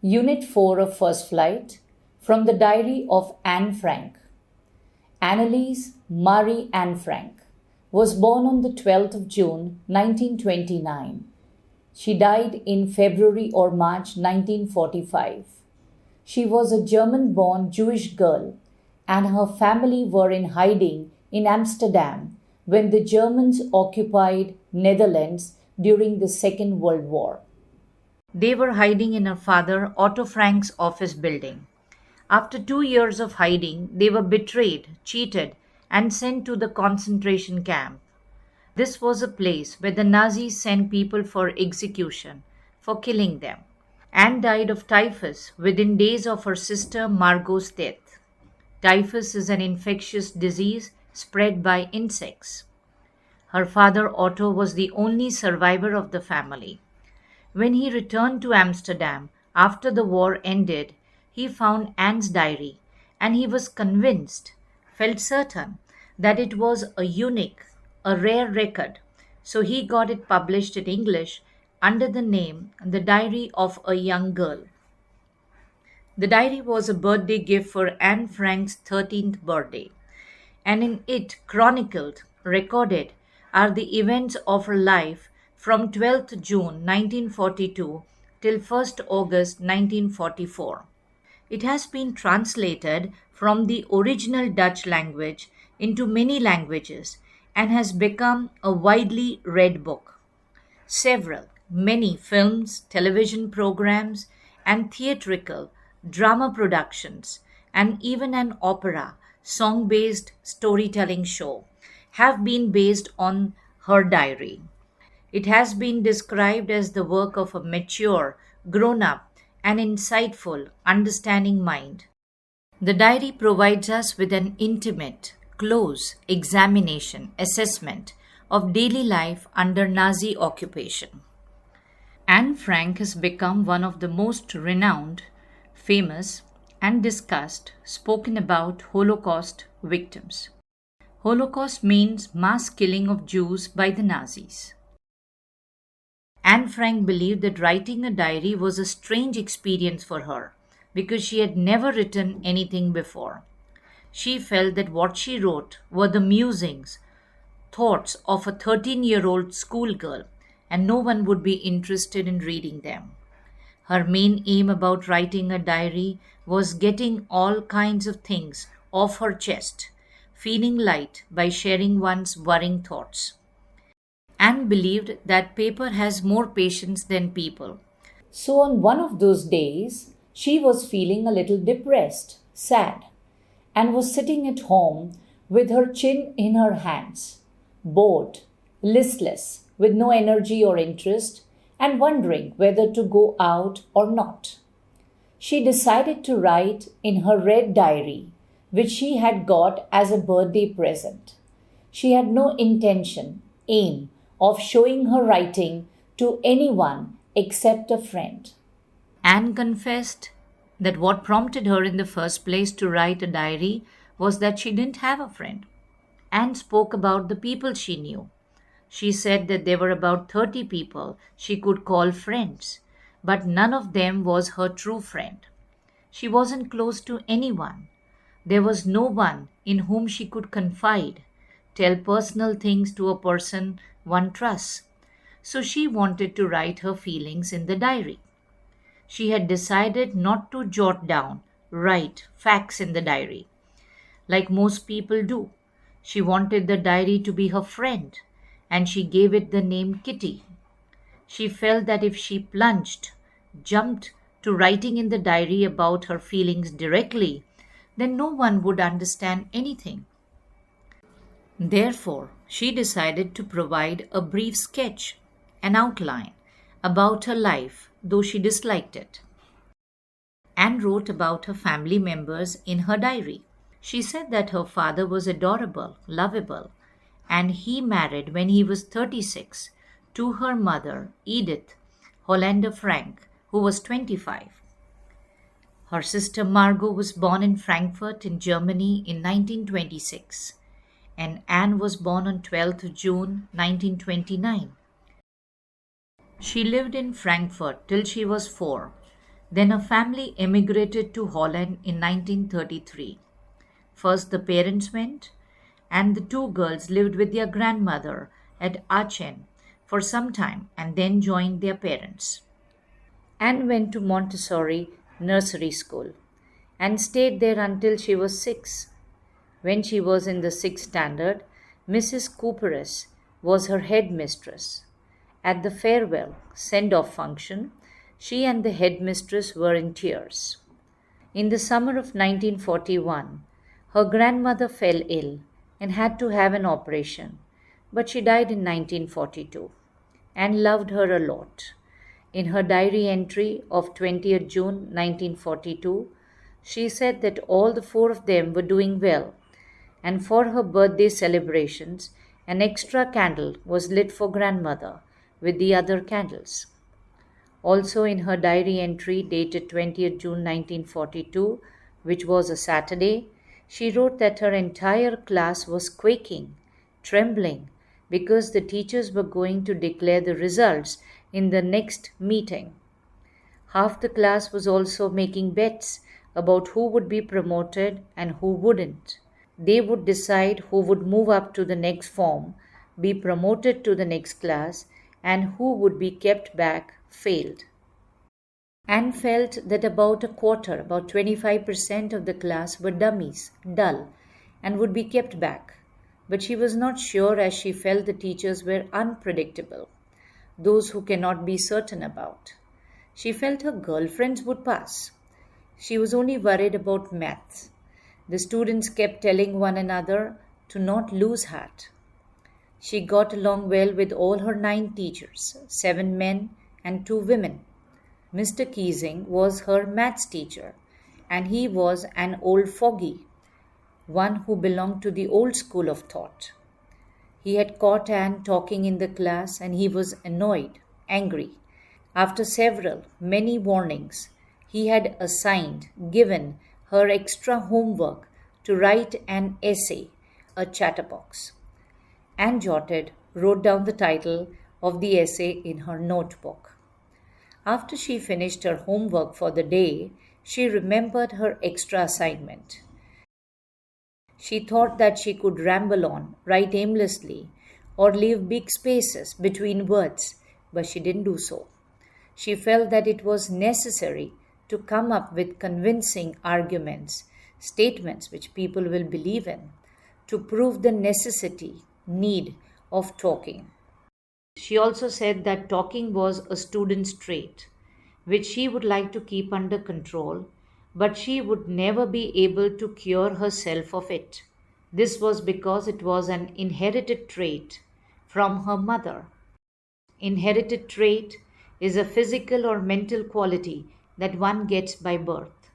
Unit 4 of First Flight from the Diary of Anne Frank. Annalise Marie Anne Frank was born on the 12th of June 1929. She died in February or March 1945. She was a German-born Jewish girl, and her family were in hiding in Amsterdam when the Germans occupied Netherlands during the Second World War. They were hiding in her father Otto Frank's office building. After 2 years of hiding, they were betrayed, cheated, and sent to the concentration camp. This was a place where the Nazis sent people for execution, for killing them. Anne died of typhus within days of her sister Margot's death. Typhus is an infectious disease spread by insects. Her father Otto was the only survivor of the family. When he returned to Amsterdam after the war ended, he found Anne's diary and he was convinced, felt certain, that it was a unique, a rare record. So he got it published in English under the name The Diary of a Young Girl. The diary was a birthday gift for Anne Frank's 13th birthday, and in it chronicled, recorded, are the events of her life from 12th June 1942 till 1st August 1944. It has been translated from the original Dutch language into many languages and has become a widely read book. Many films, television programs, and theatrical drama productions, and even an opera, song-based storytelling show, have been based on her diary. It has been described as the work of a mature, grown-up, and insightful, understanding mind. The diary provides us with an intimate, close examination, assessment of daily life under Nazi occupation. Anne Frank has become one of the most renowned, famous, and discussed, spoken about Holocaust victims. Holocaust means mass killing of Jews by the Nazis. Anne Frank believed that writing a diary was a strange experience for her because she had never written anything before. She felt that what she wrote were the musings, thoughts of a 13-year-old schoolgirl, and no one would be interested in reading them. Her main aim about writing a diary was getting all kinds of things off her chest, feeling light by sharing one's worrying thoughts. Anne believed that paper has more patience than people. So on one of those days, she was feeling a little depressed, sad, and was sitting at home with her chin in her hands, bored, listless, with no energy or interest, and wondering whether to go out or not. She decided to write in her red diary, which she had got as a birthday present. She had no intention, aim, of showing her writing to anyone except a friend. Anne confessed that what prompted her in the first place to write a diary was that she didn't have a friend. Anne spoke about the people she knew. She said that there were about 30 people she could call friends, but none of them was her true friend. She wasn't close to anyone. There was no one in whom she could confide, tell personal things to a person one trusts. So she wanted to write her feelings in the diary. She had decided not to jot down, write facts in the diary, like most people do. She wanted the diary to be her friend, and she gave it the name Kitty. She felt that if she jumped to writing in the diary about her feelings directly, then no one would understand anything. Therefore, she decided to provide a brief sketch, an outline, about her life, though she disliked it. Anne wrote about her family members in her diary. She said that her father was adorable, lovable, and he married when he was 36 to her mother, Edith Hollander Frank, who was 25. Her sister Margot was born in Frankfurt in Germany in 1926, and Anne was born on 12th June 1929. She lived in Frankfurt till she was 4. Then her family emigrated to Holland in 1933. First, the parents went, and the two girls lived with their grandmother at Aachen for some time and then joined their parents. Anne went to Montessori nursery school and stayed there until she was 6. When she was in the 6th standard, Mrs. Cooperess was her headmistress. At the farewell send-off function, she and the headmistress were in tears. In the summer of 1941, her grandmother fell ill and had to have an operation, but she died in 1942. Anne loved her a lot. In her diary entry of 20th June 1942, she said that all the four of them were doing well, and for her birthday celebrations, an extra candle was lit for grandmother with the other candles. Also in her diary entry dated 20th June 1942, which was a Saturday, she wrote that her entire class was quaking, trembling, because the teachers were going to declare the results in the next meeting. Half the class was also making bets about who would be promoted and who wouldn't. They would decide who would move up to the next form, be promoted to the next class, and who would be kept back, failed. Anne felt that about a quarter, about 25% of the class were dummies, dull, and would be kept back. But she was not sure, as she felt the teachers were unpredictable, those who cannot be certain about. She felt her girlfriends would pass. She was only worried about maths. The students kept telling one another to not lose heart. She got along well with all her 9 teachers, 7 men and 2 women. Mr. Keesing was her maths teacher, and he was an old fogey, one who belonged to the old school of thought. He had caught Anne talking in the class, and he was annoyed, angry. After many warnings, he had given her extra homework to write an essay, a chatterbox. Anne wrote down the title of the essay in her notebook. After she finished her homework for the day, she remembered her extra assignment. She thought that she could ramble on, write aimlessly, or leave big spaces between words, but she didn't do so. She felt that it was necessary to come up with convincing arguments, statements which people will believe in, to prove the need of talking. She also said that talking was a student's trait, which she would like to keep under control, but she would never be able to cure herself of it. This was because it was an inherited trait from her mother. Inherited trait is a physical or mental quality that one gets by birth.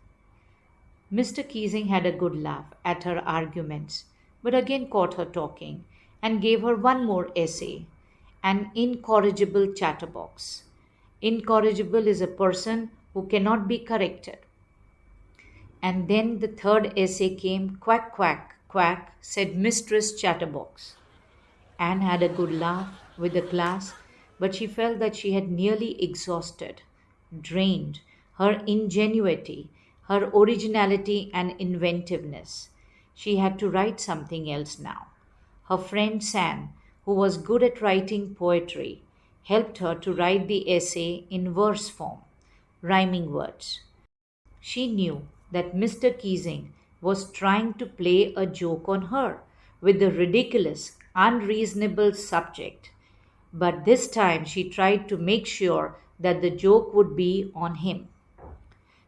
Mr. Keesing had a good laugh at her arguments, but again caught her talking and gave her one more essay, an incorrigible chatterbox. Incorrigible is a person who cannot be corrected. And then the third essay came, quack, quack, quack, said Mistress Chatterbox. Anne had a good laugh with the class, but she felt that she had nearly exhausted, drained her ingenuity, her originality and inventiveness. She had to write something else now. Her friend Sam, who was good at writing poetry, helped her to write the essay in verse form, rhyming words. She knew that Mr. Keesing was trying to play a joke on her with the ridiculous, unreasonable subject, but this time she tried to make sure that the joke would be on him.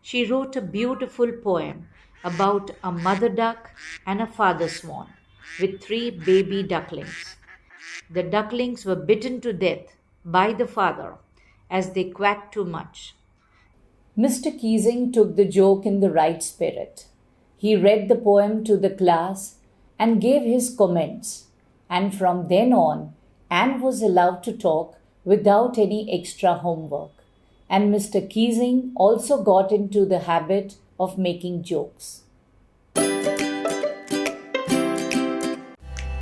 She wrote a beautiful poem about a mother duck and a father swan with 3 baby ducklings. The ducklings were bitten to death by the father as they quacked too much. Mr. Keesing took the joke in the right spirit. He read the poem to the class and gave his comments, and from then on, Anne was allowed to talk without any extra homework, and Mr. Keesing also got into the habit of making jokes.